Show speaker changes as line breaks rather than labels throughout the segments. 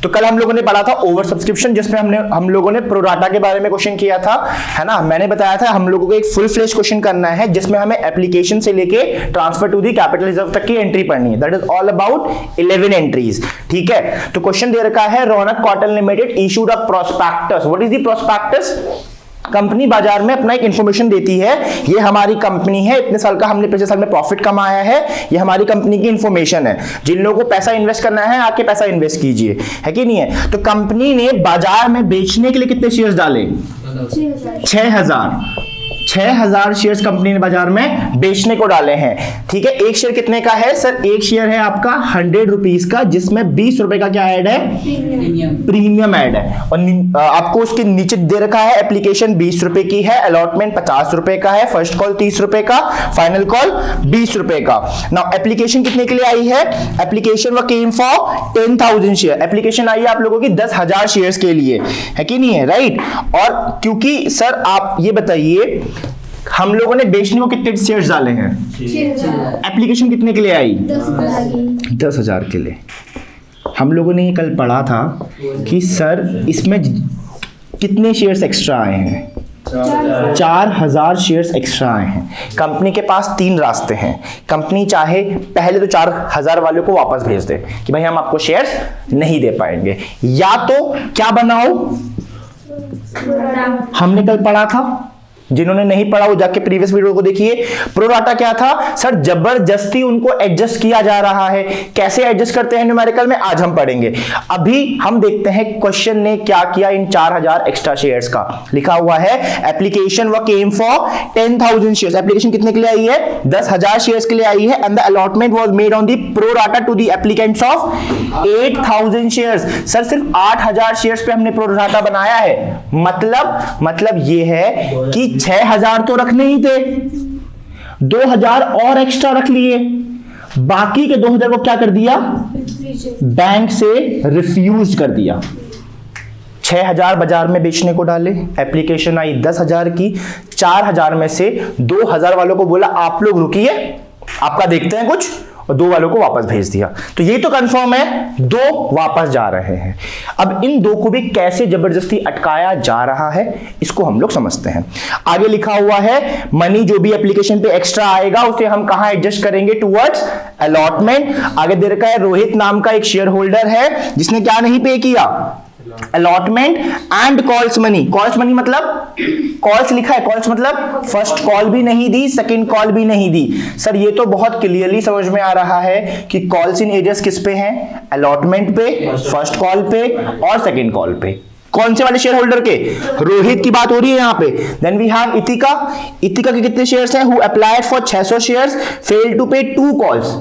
तो कल हम लोगों ने पढ़ा था ओवर सब्सक्रिप्शन, जिसमें हम लोगों ने प्रोराटा के बारे में क्वेश्चन किया था, है ना। मैंने बताया था हम लोगों को एक फुल फ्लेश क्वेश्चन करना है जिसमें हमें एप्लीकेशन से लेके transfer to the capital reserve तक की एंट्री पढ़नी है। That is all about 11 entries, ठीक है। तो क्वेश्चन दे रखा है Raunak cotton limited issued a prospectus. What is the prospectus? Company बाजार में अपना एक इंफॉर्मेशन देती है, ये हमारी कंपनी है, इतने साल का हमने पिछले साल में प्रॉफिट कमाया है, ये हमारी कंपनी की इंफॉर्मेशन है। जिन लोगों को पैसा इन्वेस्ट करना है आके पैसा इन्वेस्ट कीजिए, है कि नहीं है। तो कंपनी ने बाजार में बेचने के लिए कितने शेयर्स डाले? 6000 शेयर्स कंपनी ने बाजार में बेचने को डाले हैं, ठीक है। एक शेयर कितने का है सर? एक शेयर है आपका 100 रुपीज का, जिसमें 20 रुपए का क्या ऐड है? प्रीमियम ऐड है। और आपको उसके नीचे दे रखा है एप्लीकेशन 20 रुपए की है, अलॉटमेंट 50 रुपए का है, फर्स्ट कॉल 30 रुपए का, फाइनल कॉल 20 रुपए का। नाउ एप्लीकेशन कितने के लिए आई है? एप्लीकेशन वो केम फॉर 10,000 शेयर। एप्लीकेशन आई है आप लोगों की 10,000 शेयर्स के लिए, है कि नहीं है, राइट। और क्योंकि सर आप ये बताइए हम लोगों ने बेचने को कितने शेयर्स डाले हैं? एप्लीकेशन कितने के लिए आई? 10,000 के लिए। हम लोगों ने कल पढ़ा था कि सर इसमें कितने शेयर्स एक्स्ट्रा आए हैं? 4,000 शेयर्स एक्स्ट्रा आए हैं। कंपनी के पास 3 रास्ते हैं। कंपनी चाहे पहले तो 4,000 वालों को वापस भेज दे कि भाई हम आपको शेयर्स नहीं दे पाएंगे, या तो क्या बनाओ, हमने कल पढ़ा था, जिन्होंने नहीं पढ़ा वो जाके प्रीवियस वीडियो को देखिए। प्रोराटा क्या था सर? जबरदस्ती उनको एडजस्ट किया जा रहा है। कैसे एडजस्ट करते हैं न्यूमेरिकल में, आज हम पढ़ेंगे। अभी हम देखते हैं क्वेश्चन ने क्या किया इन 4,000 एक्स्ट्रा शेयर्स का। लिखा हुआ है एप्लीकेशन व केम फॉर 10,000 शेयर्स। एप्लीकेशन कितने के लिए आई है? 10,000 शेयर्स के लिए आई है। And the allotment was made on the pro rata to the applicants of 8,000 shares. Sir सिर्फ 8,000 शेयर्स पे हमने प्रोराटा बनाया है। मतलब ये है कि 6,000 तो रखने ही थे, 2,000 और एक्स्ट्रा रख लिए, बाकी के 2,000 को क्या कर दिया? बैंक से रिफ्यूज कर दिया। 6,000 बाजार में बेचने को डाले, एप्लीकेशन आई 10,000 की, 4,000 में से 2,000 वालों को बोला आप लोग रुकिए, आपका देखते हैं कुछ, और 2 वालों को वापस भेज दिया। तो ये तो कंफर्म है 2 वापस जा रहे हैं। अब इन 2 को भी कैसे जबरदस्ती अटकाया जा रहा है इसको हम लोग समझते हैं। आगे लिखा हुआ है मनी जो भी एप्लीकेशन पे एक्स्ट्रा आएगा उसे हम कहां एडजस्ट करेंगे? Towards allotment. आगे दे रखा है रोहित नाम का एक शेयर होल्डर है जिसने क्या नहीं पे किया? Allotment and calls money. Calls money मतलब कॉल्स लिखा है, कॉल्स मतलब फर्स्ट कॉल भी नहीं दी, सेकंड कॉल भी नहीं दी। सर ये तो बहुत क्लियरली समझ में आ रहा है कि कॉल्स इन एरियस किस पे हैं? अलॉटमेंट पे, फर्स्ट कॉल पे और सेकंड कॉल पे। कौन से वाले शेयर होल्डर के? रोहित की बात हो रही है यहाँ पे। Then we have Itika. Itika के कितने शेयर्स हैं? Who applied for 600 shares, failed to pay 2 calls.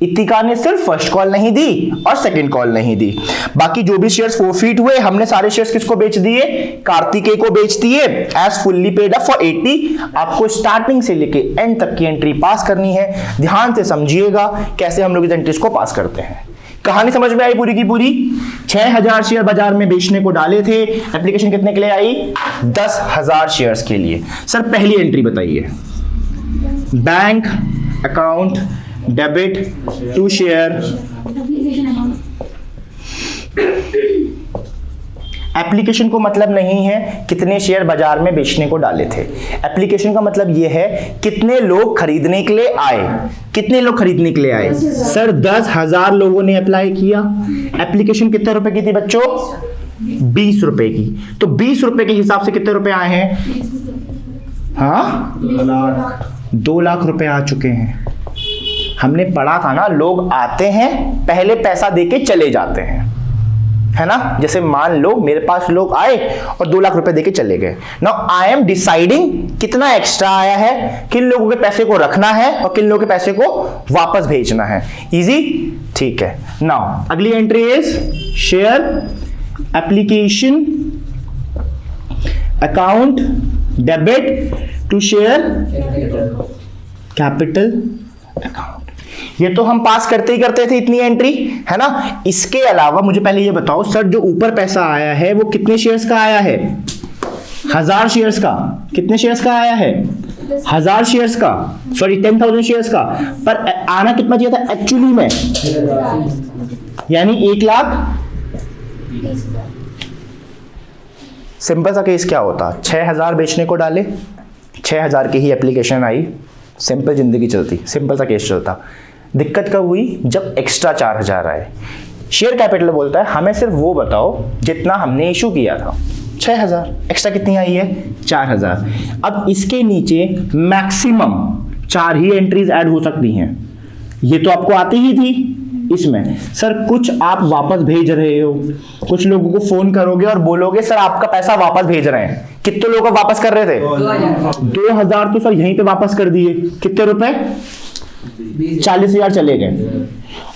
इतिका ने सिर्फ फर्स्ट कॉल नहीं दी और सेकंड कॉल नहीं दी। बाकी जो भी शेयर्स फोरफीट हुए हमने सारे शेयर्स किसको बेच दिए? कार्तिकेय को बेच दिए as fully paid up for 80। आपको स्टार्टिंग से लेके एंड तक की एंट्री पास करनी है। ध्यान से समझिएगा कैसे हम लोग इस एंट्रीज को पास करते हैं। कहानी समझ में आई पूरी की पूरी? 6,000 शेयर बाजार में बेचने को डाले थे। एप्लीकेशन कितने के लिए आई? 10,000 शेयर्स के लिए। सर पहली एंट्री बताइए। Bank account debit to share. Application को मतलब नहीं है कितने शेयर बाजार में बेचने को डाले थे। एप्लीकेशन का मतलब यह है कितने लोग खरीदने के लिए आए। कितने लोग खरीदने के लिए आए? सर 10,000 लोगों ने अप्लाई किया। एप्लीकेशन कितने रुपए की थी बच्चों? 20 रुपए की। तो 20 रुपए के हिसाब से कितने रुपए आए हैं? हाँ 2 लाख रुपए आ चुके हैं। हमने पढ़ा था ना, लोग आते हैं पहले पैसा देके चले जाते हैं, है ना। जैसे मान लो मेरे पास लोग आए और 2 लाख रुपए देके चले गए। नाउ आई एम डिसाइडिंग कितना एक्स्ट्रा आया है, किन लोगों के पैसे को रखना है और किन लोगों के पैसे को वापस भेजना है। इजी, ठीक है। नाउ अगली entry is share application account debit to share capital account. ये तो हम पास करते ही करते थे इतनी एंट्री, है ना। इसके अलावा मुझे पहले ये बताओ सर, जो ऊपर पैसा आया है वो कितने शेयर्स का आया है? 1000 शेयर्स का। कितने शेयर्स का आया है? 1000 शेयर्स का, सॉरी 10,000 शेयर्स का। पर आना कितना चाहिए था एक्चुअली में? यानी 1 लाख सिंपल सा केस क्या होता, 6000 बेचने को डाले, 6000 की ही एप्लीकेशन आई, सिंपल जिंदगी चलती, सिंपल सा केस चलता। दिक्कत कब हुई, जब एक्स्ट्रा 4000 आए। शेयर कैपिटल बोलता है हमें सिर्फ वो बताओ जितना हमने इशू किया था, 6000, एक्स्ट्रा कितनी आई है, 4000। अब इसके नीचे मैक्सिमम 4 ही एंट्रीज ऐड हो सकती हैं, ये तो आपको आती ही थी। इसमें सर कुछ आप वापस भेज रहे हो, कुछ लोगों को फोन करोगे और बोलोगे सर आपका पैसा वापस भेज रहे हैं। कितने लोगों को वापस कर रहे थे, 2000 तो सर यहीं पे वापस कर दिए। कितने रुपए, 40,000 चले गए।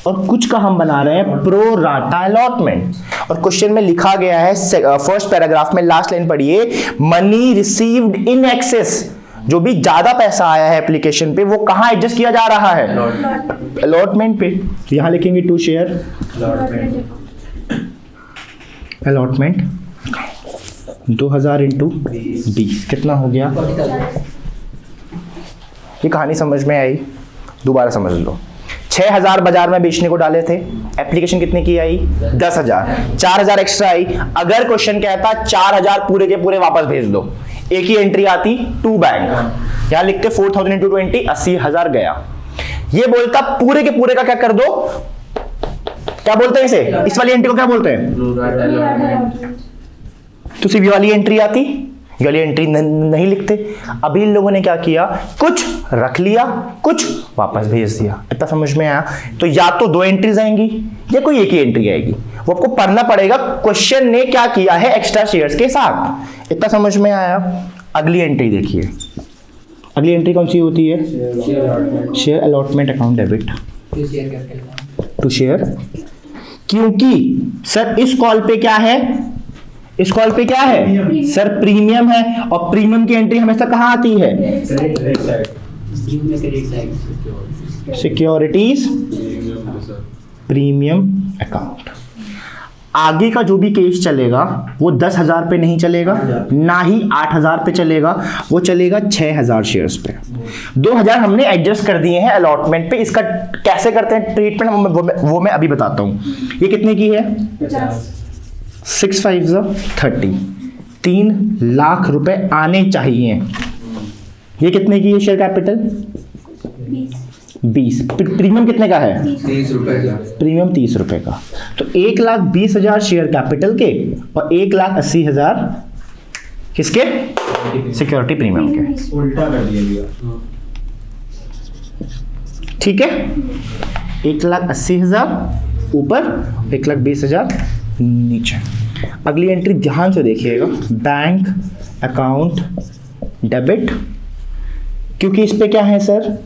और कुछ का हम बना रहे हैं प्रो राटा अलॉटमेंट, और क्वेश्चन में लिखा गया है फर्स्ट पैराग्राफ में लास्ट लाइन पढ़िए, मनी रिसीव्ड इन एक्सेस, जो भी ज्यादा पैसा आया है एप्लीकेशन पे वो कहां एडजस्ट किया जा रहा है, अलॉटमेंट पे। तो यहां लिखेंगे टू शेयर अलॉटमेंट 2000 इंटू 20 कितना हो गया। ये कहानी समझ में आई, दोबारा समझ लो। 6000 बाजार में बेचने को डाले थे, एप्लीकेशन कितने की आई, 10,000, 4000 एक्स्ट्रा आई। अगर क्वेश्चन कहता 4000 पूरे के पूरे वापस भेज दो, एक ही एंट्री आती, टू बैंक, यहां लिखते 4000 इंटू 20, 80,000 गया। ये बोलता पूरे के पूरे का क्या कर दो, क्या बोलते हैं इसे, इस वाली एंट्री को क्या बोलते हैं, तो सिर्फ ये वाली एंट्री आती, ये वाली एंट्री नहीं लिखते। अभी इन लोगों ने क्या किया, कुछ रख लिया, कुछ वापस भेज दिया। इतना समझ में आया। तो या तो 2 एंट्रीज आएंगी या कोई एक ही एंट्री आएगी, वो आपको पढ़ना पड़ेगा क्वेश्चन ने क्या किया है एक्स्ट्रा शेयर्स के साथ। इतना समझ में आया। अगली एंट्री देखिए, अगली एंट्री कौन सी होती है, share allotment account debit to share. क्योंकि सर इस कॉल पे क्या है, इस कॉल पे क्या है सर, प्रीमियम है, और प्रीमियम की एंट्री हमेशा कहां आती है, सिक्योरिटीज प्रीमियम अकाउंट। आगे का जो भी केस चलेगा वो 10,000 पे नहीं चलेगा, ना ही 8,000 पे चलेगा, वो चलेगा 6,000 शेयर्स पे। 2,000 हमने एडजस्ट कर दिए हैं अलॉटमेंट पे। इसका कैसे करते हैं ट्रीटमेंट वो मैं अभी बताता हूं। ये कितने की है, 6 5 30, 3 लाख रुपए आने चाहिए। ये कितने की है शेयर कैपिटल, 20। प्रीमियम कितने का है, 30 रुपए का, प्रीमियम 30 रुपए का। तो 1,20,000 शेयर कैपिटल के और 1,80,000 किसके, सिक्योरिटी प्रीमियम के। उल्टा कर दिया, ठीक है। 1,80,000 ऊपर, 1,20,000 नीचे। अगली एंट्री ध्यान से देखिएगा, बैंक अकाउंट डेबिट, क्योंकि इस पे क्या है सर,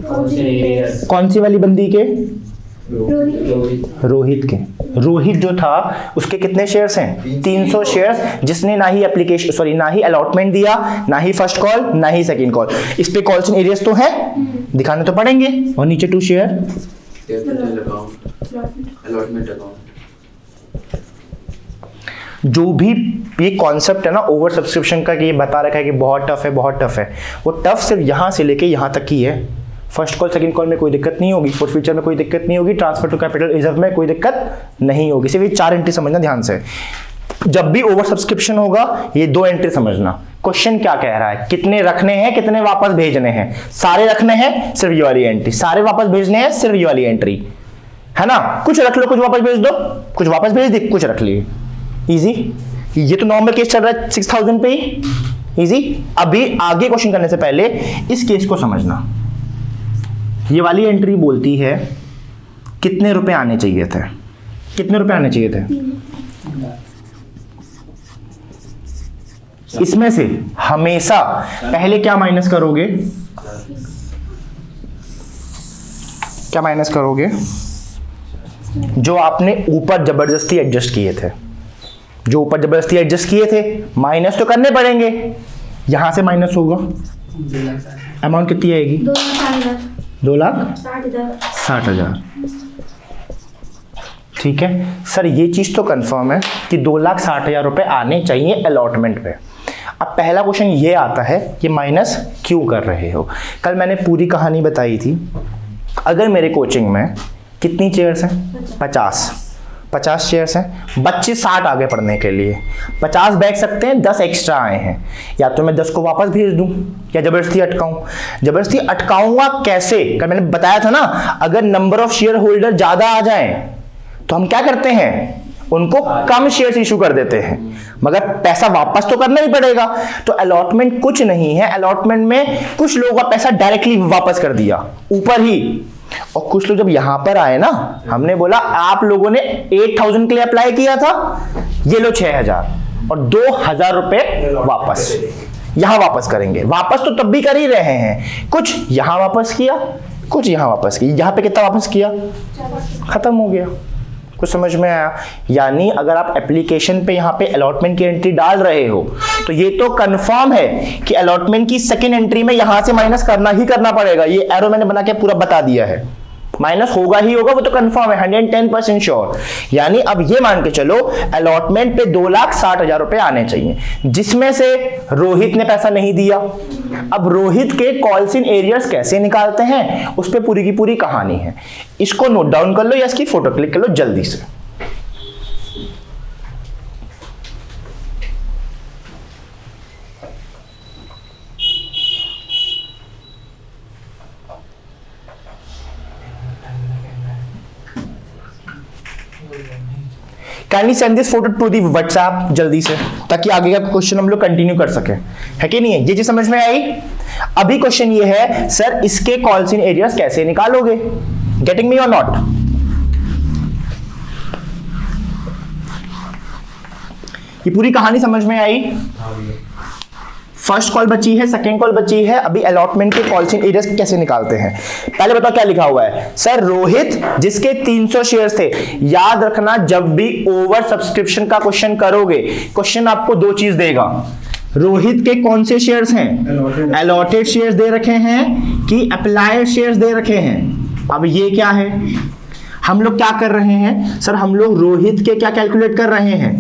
कौन सी वाली बंदी के, रोहित के। रोहित जो था उसके कितने शेयर्स हैं, 300 शेयर्स, जिसने ना ही एप्लीकेशन सॉरी ना ही अलॉटमेंट दिया, ना ही फर्स्ट कॉल, ना ही सेकंड कॉल। इस पे कॉल्स एंड एरियर्स तो है, दिखाने तो पड़ेंगे। और नीचे टू शेयर अलॉटमेंट अकाउंट। जो भी ये कॉन्सेप्ट है ना ओवर सब्सक्रिप्शन का, कि ये बता रखा है कि बहुत टफ है, बहुत टफ है, वो टफ सिर्फ यहां से लेके यहां तक ही है। फर्स्ट कॉल सेकंड कॉल में कोई दिक्कत नहीं होगी, फॉर फ्यूचर में कोई दिक्कत नहीं होगी, ट्रांसफर टू कैपिटल रिजर्व में कोई दिक्कत नहीं होगी। सिर्फ ये 4 एंट्री समझना ध्यान से। जब भी ओवर सब्सक्रिप्शन होगा ये 2 एंट्री समझना। क्वेश्चन क्या कह रहा है, कितने रखने हैं, कितने वापस भेजने हैं। सारे रखने हैं, सिर्फ ये वाली एंट्री। सारे वापस भेजने हैं, सिर्फ ये वाली एंट्री, है ना। कुछ रख लो, कुछ वापस भेज दो, कुछ वापस भेज दे, कुछ रख लिए, इजी। ये तो नॉर्मल केस चल रहा है 6,000 पे ही, इजी। अभी आगे क्वेश्चन करने से पहले इस केस को समझना। ये वाली एंट्री बोलती है कितने रुपए आने चाहिए थे, कितने रुपए आने चाहिए थे। इसमें से हमेशा पहले क्या माइनस करोगे, क्या माइनस करोगे, जो आपने ऊपर जबरदस्ती एडजस्ट किए थे, जो ऊपर जबरदस्ती एडजस्ट किए थे, माइनस तो करने पड़ेंगे। यहां से माइनस होगा, अमाउंट कितनी आएगी, 2,60,000। ठीक है सर, ये चीज तो कंफर्म है कि 2,60,000 रुपए आने चाहिए अलॉटमेंट पे। अब पहला क्वेश्चन ये आता है कि माइनस क्यों कर रहे हो। कल मैंने पूरी कहानी बताई थी। अगर मेरे कोचिंग में कितनी चेयर्स हैं, 50, 50 शेयर्स हैं, बच्चे 60 आगे पढ़ने के लिए 50 बैठ सकते हैं, 10 एक्स्ट्रा आए हैं। या तो मैं 10 को वापस भेज दूं या जबरदस्ती अटकाऊं। जबरदस्ती अटकाऊंगा कैसे? कल मैंने बताया था ना, अगर नंबर ऑफ शेयर होल्डर ज्यादा आ जाए तो हम क्या करते हैं, उनको कम शेयर्स इशू कर देते हैं, मगर पैसा वापस तो करना ही पड़ेगा। तो अलॉटमेंट कुछ नहीं है, अलॉटमेंट में कुछ लोगों का पैसा डायरेक्टली वापस कर दिया ऊपर ही, और कुछ लोग जब यहां पर आए ना, हमने बोला आप लोगों ने 8000 के लिए अप्लाई किया था, ये लो 6000 और 2000 रुपए वापस यहां वापस करेंगे। वापस तो तब भी कर ही रहे हैं, कुछ यहां वापस किया, कुछ यहां वापस किया। यहां पे कितना वापस किया? खत्म हो गया। कुछ समझ में आया? यानी अगर आप एप्लीकेशन पे यहाँ पे अलॉटमेंट की एंट्री डाल रहे हो तो ये तो कंफर्म है कि अलॉटमेंट की सेकंड एंट्री में यहां से माइनस करना ही करना पड़ेगा। ये एरो मैंने बना के पूरा बता दिया है, माइनस होगा ही होगा, वो तो कंफर्म है, 110% श्योर। यानी अब ये मान के चलो अलॉटमेंट पे 2,60,000 रुपए आने चाहिए, जिसमें से रोहित ने पैसा नहीं दिया। अब रोहित के कॉल्स इन एरियर्स कैसे निकालते हैं, उस पे पूरी की पूरी कहानी है। इसको नोट डाउन कर लो या इसकी फोटो क्लिक कर लो जल्दी से। Kindly send this photo to the WhatsApp जल्दी से, ताकि आगे का क्वेश्चन हम लोग कंटिन्यू कर सके, है कि नहीं है? ये चीज समझ में आई? अभी क्वेश्चन ये है सर इसके कॉल्स इन एरियाज कैसे निकालोगे? गेटिंग मी और नॉट? ये पूरी कहानी समझ में आई? फर्स्ट कॉल बची है, सेकेंड कॉल बची है। अभी अलॉटमेंट के कॉल्स इन एरियाज कैसे निकालते हैं? पहले बताओ क्या लिखा हुआ है। सर रोहित जिसके 300 शेयर्स थे, याद रखना जब भी ओवर सब्सक्रिप्शन का क्वेश्चन करोगे, क्वेश्चन आपको दो चीज देगा। रोहित के कौन से शेयर्स हैं? अलॉटेड शेयर्स दे रखे हैं कि अप्लाइड शेयर्स दे रखे हैं। अब ये क्या है, हम लोग क्या कर रहे हैं सर? हम लोग रोहित के क्या कैलकुलेट कर रहे हैं?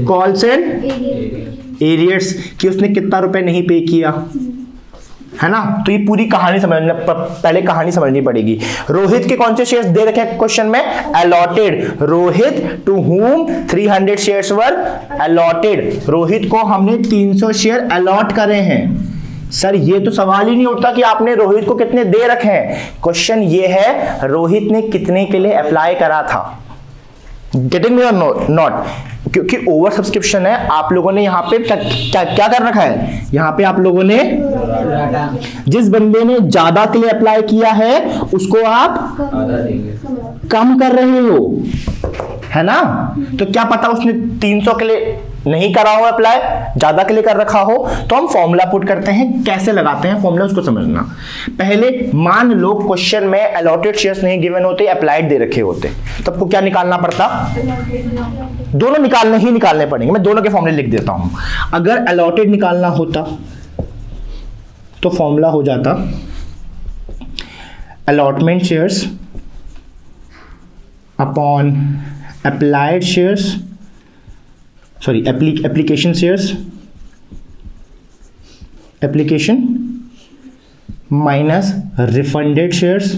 कॉल्स एंड एरियर्स कि उसने कितना रुपए नहीं पे किया, है ना? तो ये पूरी कहानी समझना, पहले कहानी समझनी पड़ेगी। रोहित के कौन से शेयर्स दे रखे हैं क्वेश्चन में? Allotted. Rohit to whom 300 shares were allotted. Rohit को हमने 300 शेयर अलॉट करे हैं। सर ये तो सवाल ही नहीं उठता कि आपने रोहित को कितने दे रखे हैं। क्वेश्चन ये है रोहित ने कितने के लिए अप्लाई करा था। गेटिंग मी और नॉट? क्योंकि ओवर सब्सक्रिप्शन है, आप लोगों ने यहाँ पे क्या कर रखा है? यहाँ पे आप लोगों ने जिस बंदे ने ज्यादा के लिए अप्लाई किया है उसको आप कम कर रहे हो, है ना? तो क्या पता उसने 300 के लिए नहीं करा हो अप्लाई, ज्यादा के लिए कर रखा हो। तो हम फॉर्मूला पुट करते हैं, कैसे लगाते हैं फॉर्मूला उसको समझना। पहले मान लो क्वेश्चन में अलॉटेड शेयर्स नहीं गिवन होते, अप्लाइड दे रखे होते, तो आपको क्या निकालना पड़ता? दोनों निकालने पड़ेंगे। मैं दोनों के फॉर्मूले लिख देता हूं। अगर अलॉटेड निकालना होता तो फॉर्मूला हो जाता allotment shares upon applied shares, sorry application shares, application minus refunded shares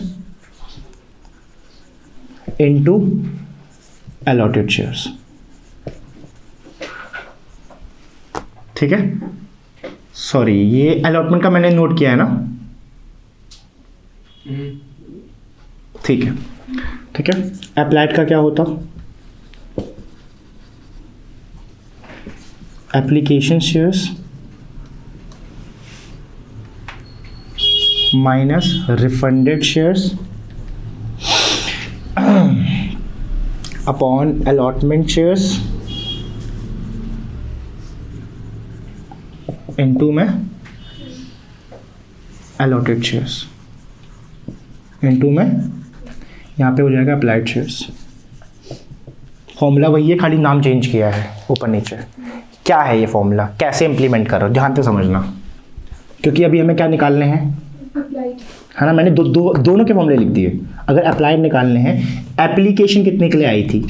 into allotted shares. ठीक है? सॉरी ये अलॉटमेंट का मैंने नोट किया है ना? ठीक है, ठीक है। अप्लाइड का क्या होता? Application shares minus refunded shares upon allotment shares into में अलॉटेड शेयर्स इनटू में यहाँ पे हो जाएगा अप्लाइड शेयर्स। फॉर्मूला वही है, खाली नाम चेंज किया है ऊपर नीचे। क्या है ये फॉर्मूला, कैसे इंप्लीमेंट करो, ध्यान से समझना, क्योंकि अभी हमें क्या निकालने हैं, है ना? मैंने दोनों के फॉर्मूले लिख दिए। अगर अप्लाइड निकालने हैं, एप्लीकेशन कितने के लिए आई थी,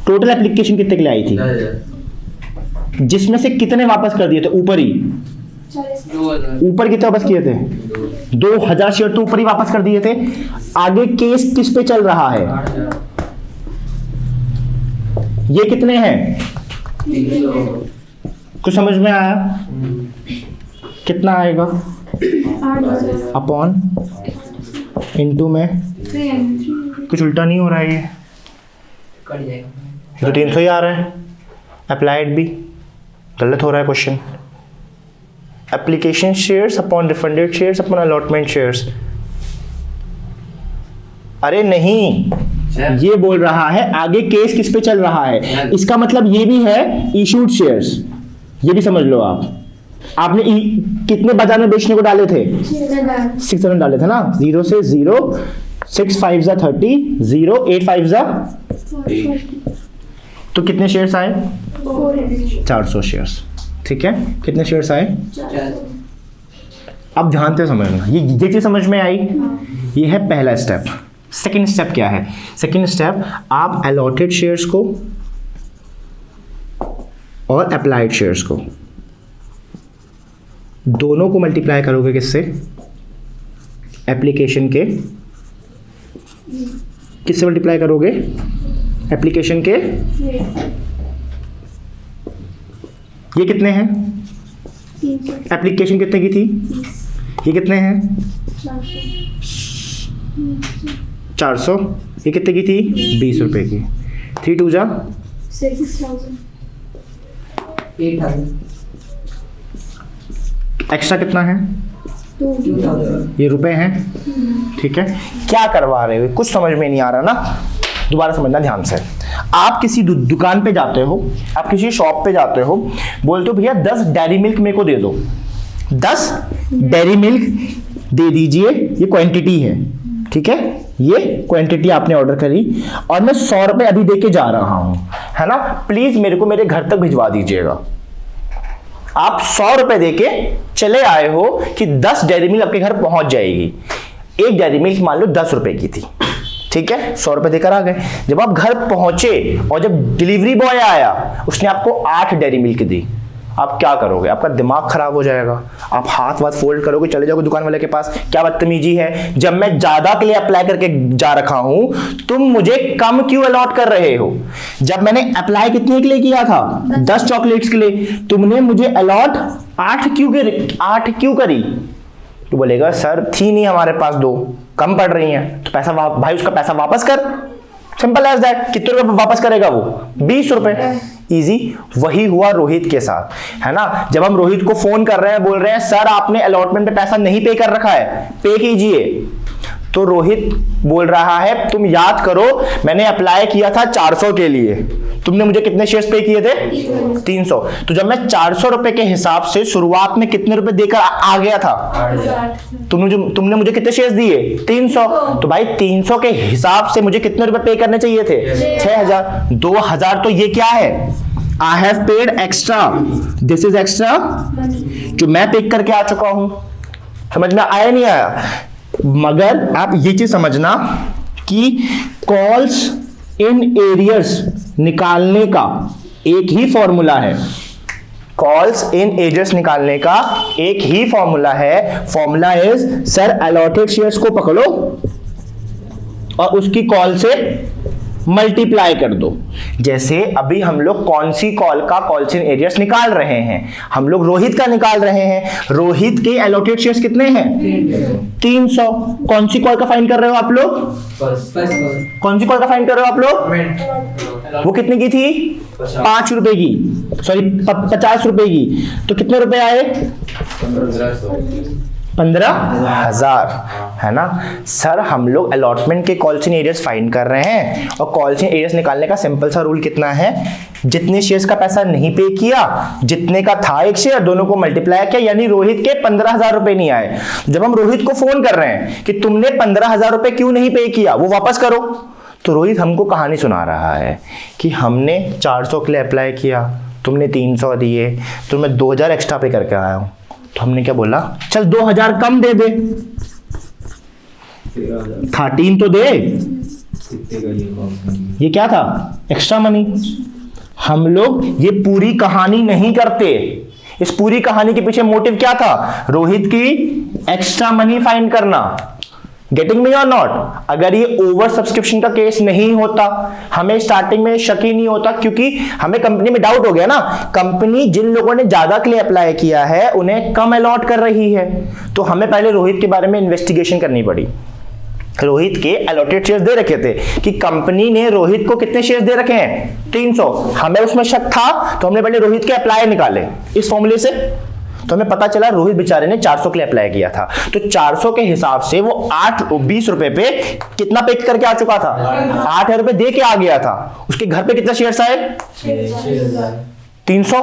टोटल एप्लीकेशन कितने के लिए आई थी, जिसमें से कितने वापस कर दिए थे? ऊपर ही, ऊपर कितने वापस किए थे? 2000 शेयर तो ऊपर ही वापस कर दिए थे। आगे केस किस पे चल रहा है? ये कितने हैं? कुछ समझ में आया? कितना आएगा? अपॉन इनटू में कुछ उल्टा नहीं हो रहा है? ये तो 300 ही आ रहा है। अप्लाइड भी गलत हो रहा है question. Application shares upon refunded shares upon allotment shares. अरे नहीं, ये बोल रहा है आगे केस किस पे चल रहा है। इसका मतलब ये भी है इशूड शेयर्स, ये भी समझ लो आप। आपने कितने बाजार में बेचने को डाले थे? 600 डाले थे ना। 0 से 0, 6 5 जा 30, 0 8 5 जा, तो कितने शेयर्स आए? 400 शेयर्स। ठीक है, कितने शेयर्स आए? अब ध्यान से समझना, ये चीज समझ में आई? ये है पहला स्टेप। सेकंड स्टेप क्या है? सेकंड स्टेप, आप अलॉटेड शेयर्स को और अप्लाइड शेयर्स को दोनों को मल्टीप्लाई करोगे किससे? एप्लीकेशन के। किससे मल्टीप्लाई करोगे? एप्लीकेशन के। ये कितने हैं? एप्लीकेशन कितने की थी? ये कितने हैं? 400। ये कितने की थी? 20 रुपए की। 3 2 जा
6,000।
एक्स्ट्रा कितना है?
2,000।
ये रुपए हैं। ठीक है, क्या करवा रहे हो? कुछ समझ में नहीं आ रहा ना? दोबारा समझना ध्यान से। आप किसी दुकान पे जाते हो, आप किसी शॉप पे जाते हो, बोलते हो भैया 10 डेयरी मिल्क मेरे को दे दो। 10 डेयरी मिल्क दे दीजिए, ये क्वांटिटी है। ठीक है, ये क्वांटिटी आपने ऑर्डर करी और मैं 100 रुपए अभी दे के जा रहा हूं, है ना? प्लीज मेरे को मेरे घर तक भिजवा दीजिएगा। आप 100 रुपए दे के चले आए हो कि 10 डेयरी मिल्क आपके घर पहुंच जाएगी। एक डेयरी मिल्क मान लो 10 रुपए की थी। ठीक है, 100 रुपए देकर आ गए। जब आप घर पहुंचे और जब डिलीवरी बॉय आया, उसने आपको 8 डेयरी मिल्क दी, आप क्या करोगे? आपका दिमाग खराब हो जाएगा। आप हाथ वाथ फोल्ड करोगे, चले जाओगे दुकान वाले के पास। क्या बदतमीजी है, जब मैं ज्यादा के लिए अप्लाई करके जा रखा हूं, तुम मुझे कम क्यों अलॉट कर रहे हो? जब मैंने अप्लाई कितने के लिए किया था? 10 चॉकलेट्स के लिए, तुमने मुझे अलॉट 8 क्यों करी? तो बोलेगा सर थी नहीं हमारे पास, 2 कम पड़ रही हैं। तो पैसा भाई उसका पैसा वापस कर। Simple as that. कितने रुपए वापस करेगा वो? 20 रुपए। इजी। वही हुआ रोहित के साथ, है ना? जब हम रोहित को फोन कर रहे हैं, बोल रहे हैं सर आपने अलॉटमेंट पे पैसा नहीं पे कर रखा है, पे कीजिए, तो रोहित बोल रहा है तुम याद करो मैंने अप्लाई किया था 400 के लिए, तुमने मुझे कितने शेयर्स पे किए थे? 300। तो जब मैं 400 रुपए के हिसाब से शुरुआत में कितने रुपए देकर आ गया था? तुमने मुझे कितने शेयर्स दिए? 300। तो भाई 300 के हिसाब से मुझे कितने रुपए पे करने चाहिए थे? 6,000। 2,000 तो ये क्या है? I have paid extra, this is extra जो मैं पे करके आ चुका हूं। समझ में आया नहीं आया? मगर आप ये चीज समझना कि कॉल्स इन एरियर्स निकालने का एक ही फॉर्मूला है। कॉल्स इन एरियर्स निकालने का एक ही फॉर्मूला है। Formula is sir allotted shares को पकड़ो और उसकी कॉल से मल्टीप्लाई कर दो। जैसे अभी हम लोग कौन सी कॉल का कॉल्स इन एरियर्स निकाल रहे हैं? हम लोग रोहित का निकाल रहे हैं। रोहित के अलॉटेड शेयर्स कितने हैं? 300। कौन सी कॉल का फाइंड कर रहे हो आप लोग? कौन सी कॉल का फाइंड कर रहे हो आप लोग? वो कितने की थी? 5 रुपए की, सॉरी 50 रुपए की। तो कितने रुपए आए? 15,000, है ना? सर हम लोग अलॉटमेंट के कॉल्स इन एरियर्स फाइंड कर रहे हैं और कॉल्स इन एरियर्स निकालने का सिंपल सा रूल कितना है? जितने शेयर्स का पैसा नहीं पे किया, जितने का था एक शेयर, दोनों को मल्टीप्लाई किया, यानी रोहित के 15,000 रुपए नहीं आए। जब हम रोहित को फोन कर रहे हैं कि तुमने 15,000 रुपए क्यों नहीं पे किया, वो वापस करो, तो रोहित हमको कहानी सुना रहा है कि हमने 400 के लिए अप्लाई किया, तुमने 300 दिए, तो मैं 2,000 एक्स्ट्रा पे करके आया हूं। तो हमने क्या बोला? चल 2,000 कम दे दे, 13 तो दे। ये क्या था? Extra money. हम लोग ये पूरी कहानी नहीं करते। इस पूरी कहानी के पीछे मोटिव क्या था? रोहित की एक्स्ट्रा मनी फाइंड करना। गेटिंग मी और नॉट? अगर ये ओवर सब्सक्रिप्शन का केस नहीं होता, हमें स्टार्टिंग में शक ही नहीं होता, क्योंकि हमें कंपनी में डाउट हो गया ना, कंपनी जिन लोगों ने ज्यादा के लिए अप्लाई किया है उन्हें कम अलॉट कर रही है, तो हमें पहले रोहित के बारे में इन्वेस्टिगेशन करनी पड़ी। रोहित के अलॉटेड शेयर्स दे रखे थे कि कंपनी ने रोहित को कितने शेयर्स दे रखे हैं, 300। हमें उसमें शक था तो हमने पहले रोहित के अप्लाई निकाले इस फॉर्मूले से, तो हमें पता चला रोहित बेचारे ने 400 के लिए अप्लाई किया था, तो 400 के हिसाब से वो 20 रुपए पे कितना पे करके आ चुका था, 8,000 रुपए दे के आ गया था। उसके घर पे कितना शेयर्स आए, 300।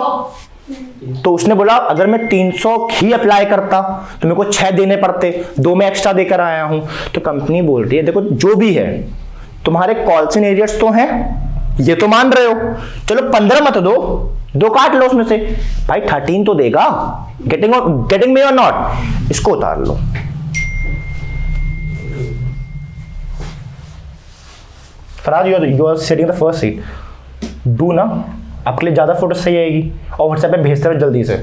तो उसने बोला अगर मैं 300 ही अप्लाई करता तो मेरे को 6 देने पड़ते, 2 में एक्स्ट्रा देकर आया हूं। तो कंपनी बोलती है देखो जो भी है तुम्हारे कॉल्स इन एरियर्स तो हैं, ये तो मान रहे हो, चलो 15 मत दो, 2 काट लो उसमें से, भाई 13 तो देगा। गेटिंग मी और नॉट? इसको उतार लो। Faraz you are sitting the first seat, do ना, आपके लिए ज्यादा फोटो सही आएगी और व्हाट्सएप पे भेजते रहो जल्दी से।